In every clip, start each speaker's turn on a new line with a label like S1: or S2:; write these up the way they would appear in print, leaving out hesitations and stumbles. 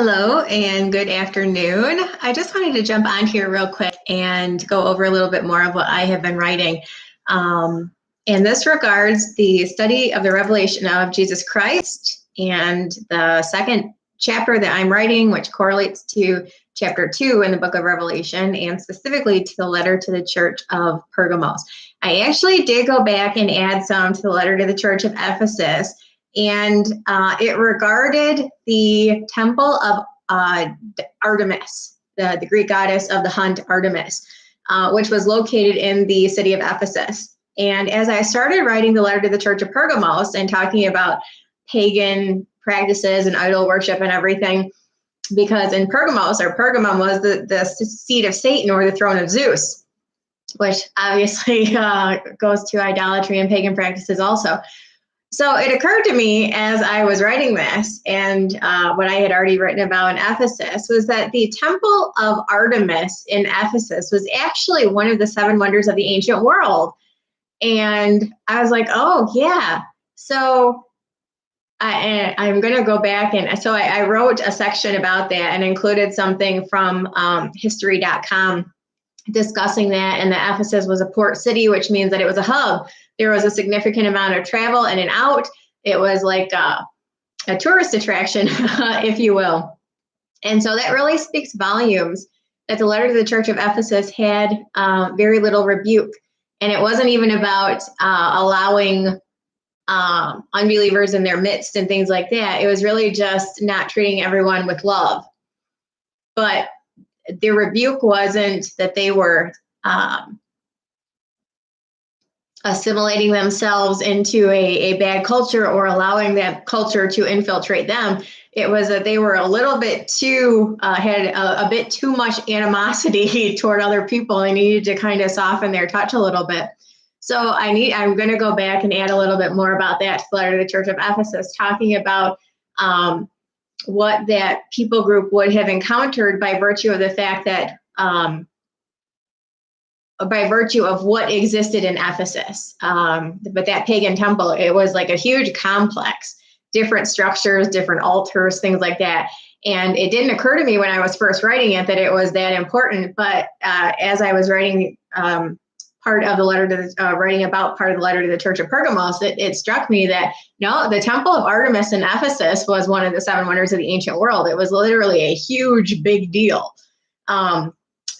S1: Hello and good afternoon. I just wanted to jump on here real quick and go over a little bit more of what I have been writing. And this regards the study of the revelation of Jesus Christ and the second chapter that I'm writing, which correlates to chapter 2 in the book of Revelation, and specifically to the letter to the church of Pergamos. I actually did go back and add some to the letter to the church of Ephesus, and it regarded the temple of Artemis, the Greek goddess of the hunt, Artemis, which was located in the city of Ephesus. And as I started writing the letter to the church of Pergamos and talking about pagan practices and idol worship and everything, because in Pergamos, or Pergamum, was the seat of Satan, or the throne of Zeus, which obviously goes to idolatry and pagan practices also. So it occurred to me as I was writing this, and what I had already written about in Ephesus, was that the temple of Artemis in Ephesus was actually one of the 7 wonders of the ancient world. And I was like, oh, yeah. So I'm going to go back. And so I wrote a section about that and included something from history.com discussing that. And that Ephesus was a port city, which means that it was a hub. There was a significant amount of travel in and out. It was like a tourist attraction, if you will. And so that really speaks volumes that the letter to the church of Ephesus had very little rebuke. And it wasn't even about allowing unbelievers in their midst and things like that. It was really just not treating everyone with love. But the rebuke wasn't that they were assimilating themselves into a bad culture or allowing that culture to infiltrate them. It was that they were a little bit too, had a bit too much animosity toward other people. They needed to kind of soften their touch a little bit. So I'm going to go back and add a little bit more about that to the letter to the church of Ephesus, talking about what that people group would have encountered by virtue of the fact that, by virtue of what existed in Ephesus. But that pagan temple, it was like a huge complex, different structures, different altars, things like that. And it didn't occur to me when I was first writing it that it was that important. But as I was writing part of the letter to the, writing about part of the letter to the church of Pergamos, it struck me that no, the temple of Artemis in Ephesus was one of the 7 wonders of the ancient world. It was literally a huge, big deal.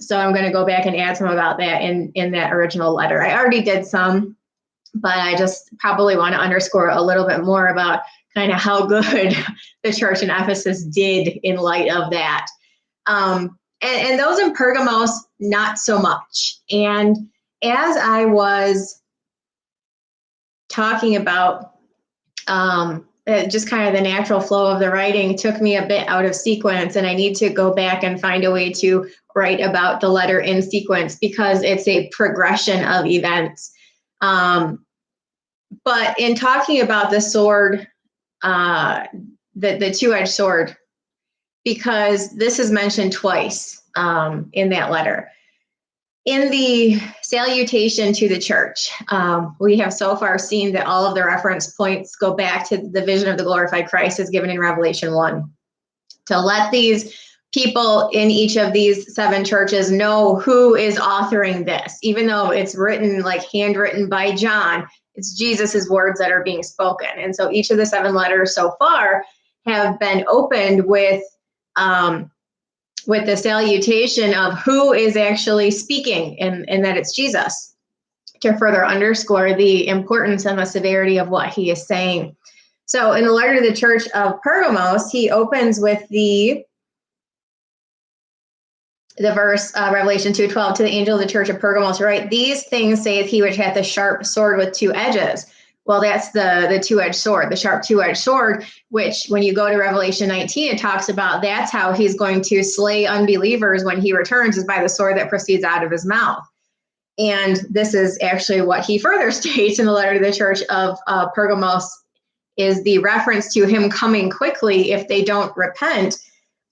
S1: So I'm going to go back and add some about that in that original letter. I already did some, but I just probably want to underscore a little bit more about kind of how good the church in Ephesus did in light of that. And those in Pergamos, not so much. And as I was talking about just kind of the natural flow of the writing took me a bit out of sequence, and I need to go back and find a way to write about the letter in sequence because it's a progression of events. But in talking about the sword, the two-edged sword, because this is mentioned twice in that letter. In the salutation to the church, we have so far seen that all of the reference points go back to the vision of the glorified Christ as given in Revelation 1. To let these people in each of these 7 churches know who is authoring this, even though it's written, like handwritten by John, it's Jesus's words that are being spoken. And so each of the 7 letters so far have been opened with the salutation of who is actually speaking, and that it's Jesus, to further underscore the importance and the severity of what he is saying. So in the letter to the church of Pergamos, he opens with the verse, Revelation 2:12, to the angel of the church of Pergamos, right? These things saith he which hath a sharp sword with 2 edges. Well, that's the two-edged sword, the sharp two-edged sword, which when you go to Revelation 19, it talks about that's how he's going to slay unbelievers when he returns, is by the sword that proceeds out of his mouth. And this is actually what he further states in the letter to the church of Pergamos, is the reference to him coming quickly if they don't repent,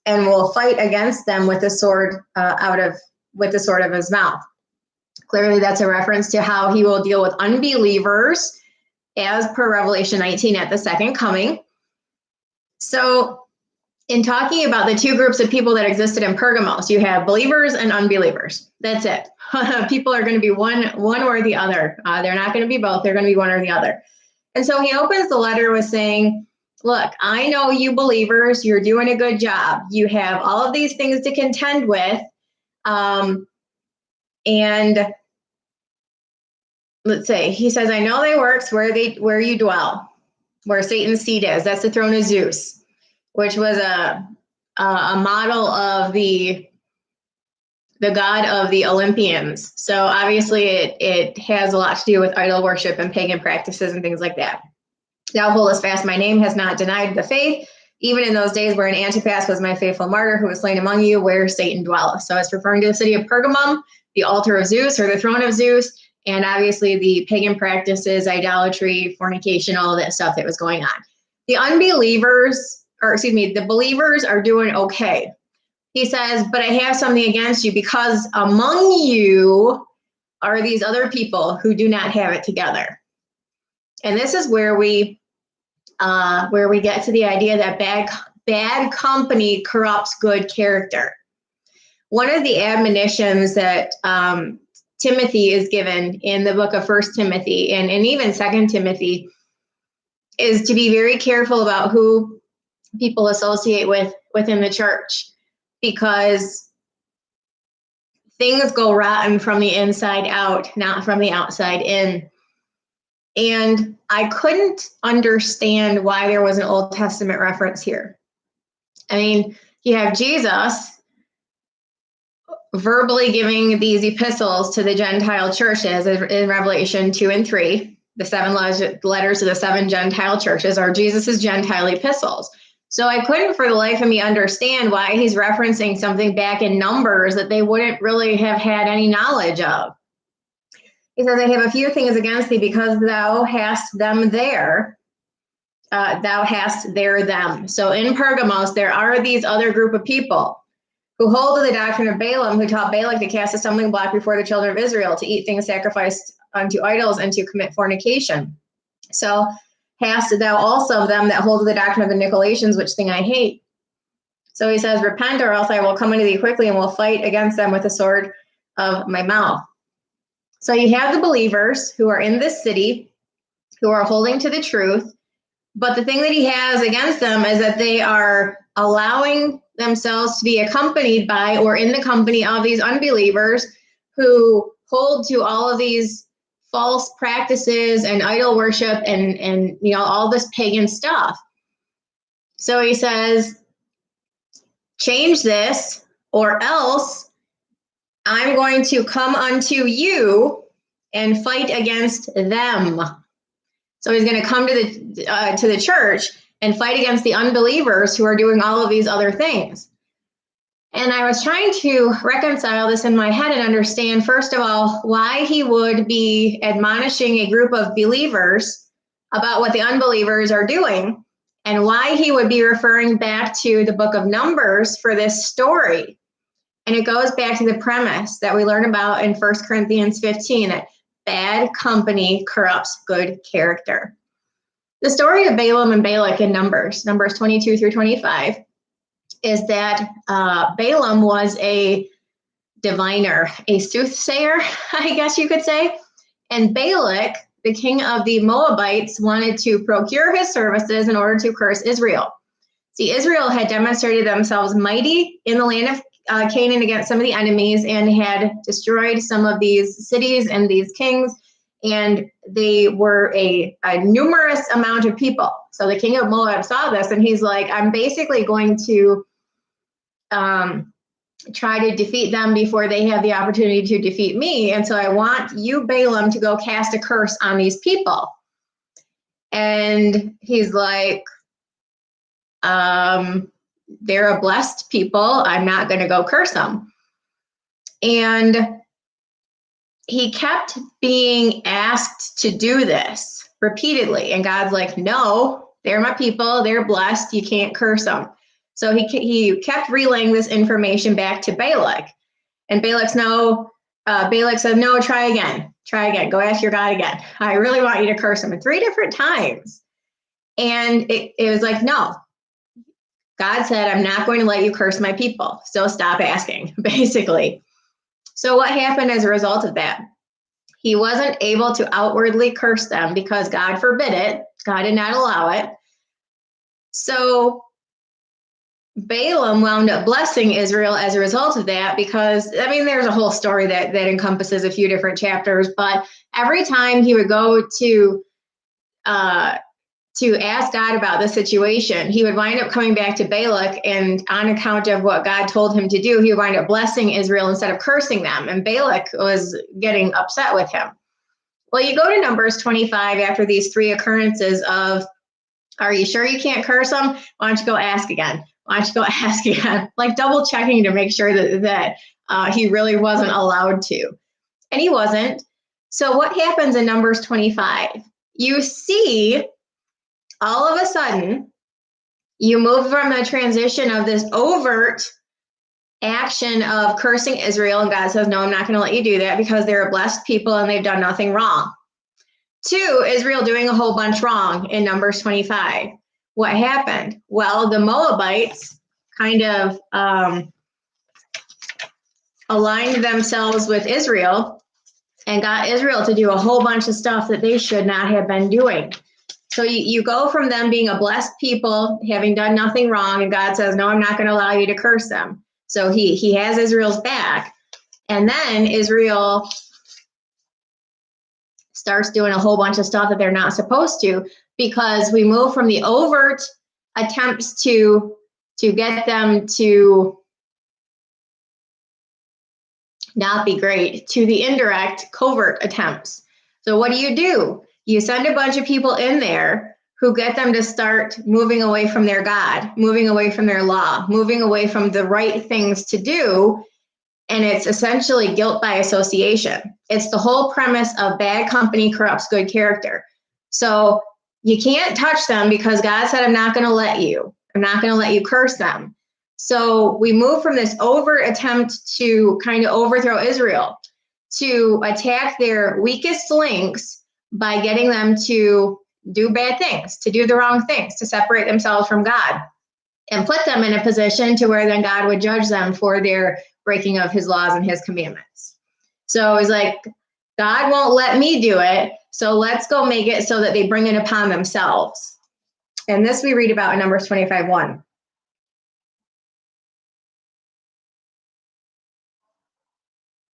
S1: and will fight against them with the sword with the sword of his mouth. Clearly, that's a reference to how he will deal with unbelievers as per Revelation 19 at the second coming. So in talking about the two groups of people that existed in Pergamos, you have believers and unbelievers. That's it. People are going to be one or the other. They're not going to be both. They're going to be one or the other. And so he opens the letter with saying, look, I know you believers, you're doing a good job. You have all of these things to contend with. And let's say, he says, I know they works where you dwell, where Satan's seat is. That's the throne of Zeus, which was a model of the god of the Olympians. So obviously it has a lot to do with idol worship and pagan practices and things like that. Thou holdest fast my name, has not denied the faith, even in those days wherein Antipas was my faithful martyr who was slain among you, where Satan dwelleth. So it's referring to the city of Pergamum, the altar of Zeus or the throne of Zeus, and obviously the pagan practices, idolatry, fornication, all of that stuff that was going on. The the believers are doing okay. He says, but I have something against you, because among you are these other people who do not have it together. And this is where we get to the idea that bad company corrupts good character. One of the admonitions that Timothy is given in the book of 1 Timothy and even 2 Timothy is to be very careful about who people associate with within the church, because things go rotten from the inside out, not from the outside in. And I couldn't understand why there was an Old Testament reference here. I mean, you have Jesus verbally giving these epistles to the Gentile churches in Revelation 2 and 3. The 7 letters to the 7 Gentile churches are Jesus's Gentile epistles. So I couldn't for the life of me understand why he's referencing something back in Numbers that they wouldn't really have had any knowledge of. He says, I have a few things against thee, because thou hast them there. Thou hast there them. So in Pergamos, there are these other group of people who hold to the doctrine of Balaam, who taught Balak to cast a stumbling block before the children of Israel, to eat things sacrificed unto idols, and to commit fornication. So hast thou also of them that hold to the doctrine of the Nicolaitans, which thing I hate. So he says, repent, or else I will come unto thee quickly, and will fight against them with the sword of my mouth. So you have the believers who are in this city, who are holding to the truth. But the thing that he has against them is that they are allowing themselves to be accompanied by, or in the company of, these unbelievers who hold to all of these false practices and idol worship and all this pagan stuff. So he says, change this, or else I'm going to come unto you and fight against them. So he's going to come to the church and fight against the unbelievers who are doing all of these other things. And I was trying to reconcile this in my head and understand, first of all, why he would be admonishing a group of believers about what the unbelievers are doing, and why he would be referring back to the book of Numbers for this story. And it goes back to the premise that we learn about in 1 Corinthians 15, that bad company corrupts good character. The story of Balaam and Balak in Numbers 22 through 25, is that Balaam was a diviner, a soothsayer, I guess you could say. And Balak, the king of the Moabites, wanted to procure his services in order to curse Israel. See, Israel had demonstrated themselves mighty in the land of Canaan against some of the enemies, and had destroyed some of these cities and these kings, and they were a numerous amount of people. So the king of Moab saw this, and he's like, I'm basically going to try to defeat them before they have the opportunity to defeat me. And so I want you, Balaam, to go cast a curse on these people. And he's like, they're a blessed people. I'm not going to go curse them. And he kept being asked to do this repeatedly. And God's like, no, they're my people. They're blessed. You can't curse them. So he kept relaying this information back to Balak. And Balak said, no, try again. Go ask your God again. I really want you to curse him. And 3 different times. And it was like, no, God said, I'm not going to let you curse my people. So stop asking, basically. So what happened as a result of that? He wasn't able to outwardly curse them because God forbid it. God did not allow it. So Balaam wound up blessing Israel as a result of that because, I mean, there's a whole story that encompasses a few different chapters, but every time he would go to ask God about the situation, he would wind up coming back to Balak, and on account of what God told him to do, he would wind up blessing Israel instead of cursing them, and Balak was getting upset with him. Well, you go to Numbers 25 after these three occurrences of, are you sure you can't curse them? Why don't you go ask again? Why don't you go ask again? Like double checking to make sure that he really wasn't allowed to. And he wasn't. So what happens in Numbers 25? You see, all of a sudden, you move from the transition of this overt action of cursing Israel, and God says, no, I'm not going to let you do that because they're a blessed people and they've done nothing wrong. To Israel doing a whole bunch wrong in Numbers 25. What happened? Well, the Moabites kind of aligned themselves with Israel and got Israel to do a whole bunch of stuff that they should not have been doing. So you go from them being a blessed people, having done nothing wrong, and God says, no, I'm not going to allow you to curse them. So he has Israel's back. And then Israel starts doing a whole bunch of stuff that they're not supposed to, because we move from the overt attempts to get them to not be great to the indirect covert attempts. So what do? You send a bunch of people in there who get them to start moving away from their God, moving away from their law, moving away from the right things to do. And it's essentially guilt by association. It's the whole premise of bad company corrupts good character. So you can't touch them because God said, I'm not going to let you. I'm not going to let you curse them. So we move from this overt attempt to kind of overthrow Israel to attack their weakest links by getting them to do bad things, to do the wrong things, to separate themselves from God, and put them in a position to where then God would judge them for their breaking of his laws and his commandments. So it's like, God won't let me do it, so let's go make it so that they bring it upon themselves. And this we read about in Numbers 25:1.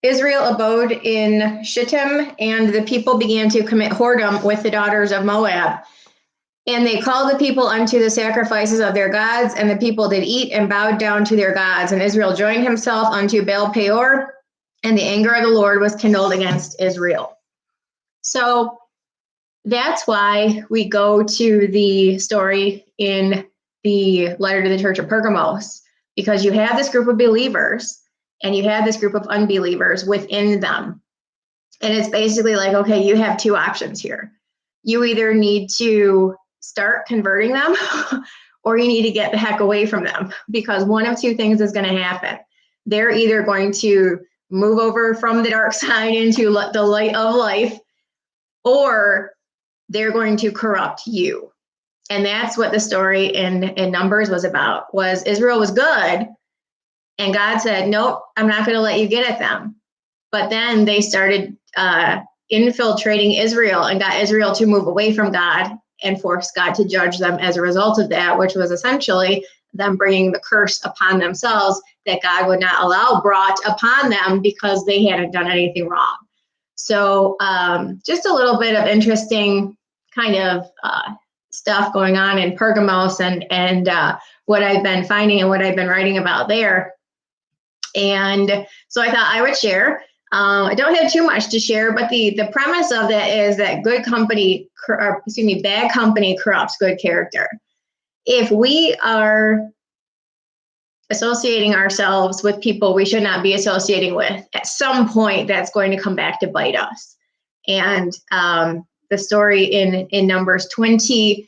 S1: Israel abode in Shittim, and the people began to commit whoredom with the daughters of Moab. And they called the people unto the sacrifices of their gods, and the people did eat and bowed down to their gods. And Israel joined himself unto Baal Peor, and the anger of the Lord was kindled against Israel. So that's why we go to the story in the letter to the church of Pergamos, because you have this group of believers and you have this group of unbelievers within them. And it's basically like, okay, you have two options here. You either need to start converting them or you need to get the heck away from them, because one of two things is going to happen. They're either going to move over from the dark side into the light of life, or they're going to corrupt you. And that's what the story in Numbers was about, was Israel was good. And God said, nope, I'm not going to let you get at them. But then they started infiltrating Israel and got Israel to move away from God and forced God to judge them as a result of that, which was essentially them bringing the curse upon themselves that God would not allow brought upon them because they hadn't done anything wrong. So just a little bit of interesting kind of stuff going on in Pergamos and what I've been finding and what I've been writing about there. And so I thought I would share. I don't have too much to share, but the premise of that is that bad company corrupts good character. If we are associating ourselves with people we should not be associating with, at some point that's going to come back to bite us. And the story in Numbers 22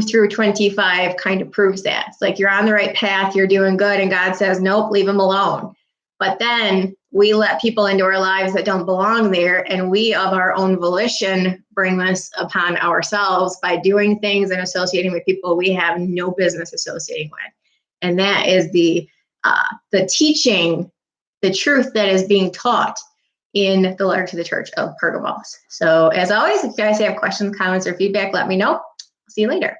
S1: through 25 kind of proves that. It's like you're on the right path, you're doing good, and God says, nope, leave them alone. But then we let people into our lives that don't belong there, and we of our own volition bring this upon ourselves by doing things and associating with people we have no business associating with. and that is the teaching, the truth that is being taught in the letter to the church of Pergamos. So as always, if you guys have questions, comments, or feedback, let me know. See you later.